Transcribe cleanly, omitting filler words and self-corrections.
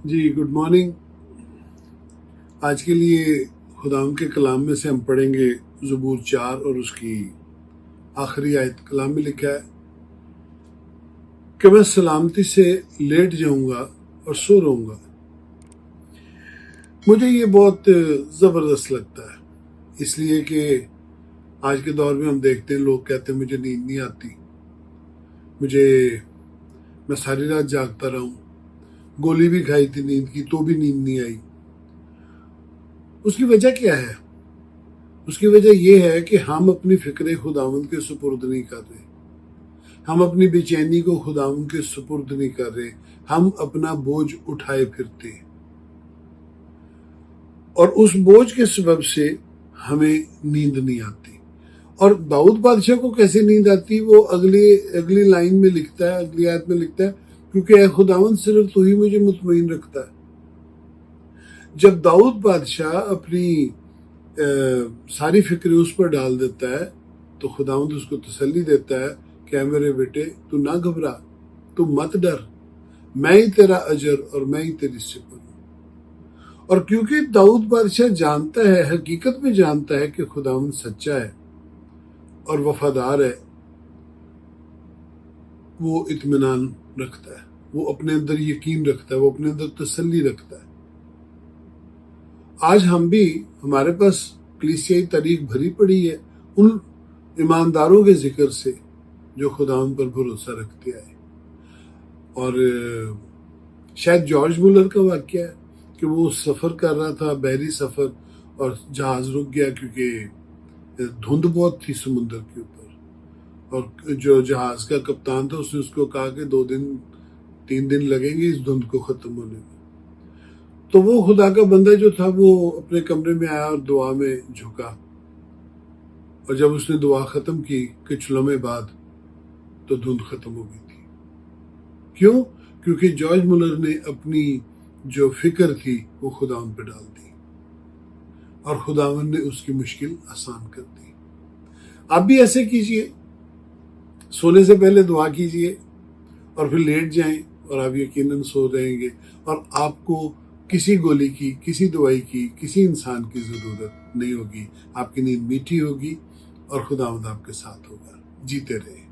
جی good morning. آج کے لیے خداوند کے کلام میں سے ہم پڑھیں گے زبور 4 اور اس کی آخری آیت. کلام میں لکھا ہے کہ میں سلامتی سے لیٹ جاؤں گا اور سو رہوں گا. مجھے یہ بہت زبردست لگتا ہے، اس لیے کہ آج کے دور میں ہم دیکھتے ہیں لوگ کہتے ہیں مجھے نیند نہیں آتی، میں ساری رات جاگتا رہا ہوں، گولی بھی کھائی تھی نیند کی تو بھی نیند نہیں آئی. اس کی وجہ کیا ہے؟ اس کی وجہ یہ ہے کہ ہم اپنی فکریں خداوند کے سپرد نہیں کر رہے، ہم اپنی بے چینی کو خداوند کے سپرد نہیں کر رہے، ہم اپنا بوجھ اٹھائے پھرتے ہیں اور اس بوجھ کے سبب سے ہمیں نیند نہیں آتی. اور داؤد بادشاہ کو کیسے نیند آتی؟ وہ اگلی لائن میں لکھتا ہے، اگلی آیت میں لکھتا ہے، کیونکہ اے خداوند صرف تو ہی مجھے مطمئن رکھتا ہے. جب داؤد بادشاہ اپنی ساری فکریں اس پر ڈال دیتا ہے تو خداوند اس کو تسلی دیتا ہے کہ اے میرے بیٹے تو نہ گھبرا، تو مت ڈر، میں ہی تیرا اجر اور میں ہی تیری سپر ہوں. اور کیونکہ داؤد بادشاہ جانتا ہے، حقیقت میں جانتا ہے کہ خداوند سچا ہے اور وفادار ہے، وہ اطمینان رکھتا ہے، وہ اپنے اندر یقین رکھتا ہے، وہ اپنے اندر تسلی رکھتا ہے. آج ہم بھی، ہمارے پاس کلیسیائی تاریخ بھری پڑی ہے ان ایمانداروں کے ذکر سے جو خداوند پر بھروسہ رکھتے آئے. اور شاید جارج مولر کا واقعہ ہے کہ وہ سفر کر رہا تھا، بحری سفر، اور جہاز رک گیا کیونکہ دھند بہت تھی سمندر کے اوپر. اور جو جہاز کا کپتان تھا اس نے اس کو کہا کہ 3 دن لگیں گے اس دھند کو ختم ہونے میں. تو وہ خدا کا بندہ جو تھا وہ اپنے کمرے میں آیا اور دعا میں جھکا، اور جب اس نے دعا ختم کی کچھ لمحے بعد تو دھند ختم ہو گئی تھی. کیوں؟ کیونکہ جارج مولر نے اپنی جو فکر تھی وہ خداوند پہ ڈال دی اور خداوند نے اس کی مشکل آسان کر دی. آپ بھی ایسے کیجئے، سونے سے پہلے دعا کیجئے اور پھر لیٹ جائیں اور آپ یقیناً سو رہیں گے، اور آپ کو کسی گولی کی، کسی دوائی کی، کسی انسان کی ضرورت نہیں ہوگی. آپ کی نیند میٹھی ہوگی اور خداوند آپ کے ساتھ ہوگا. جیتے رہیں.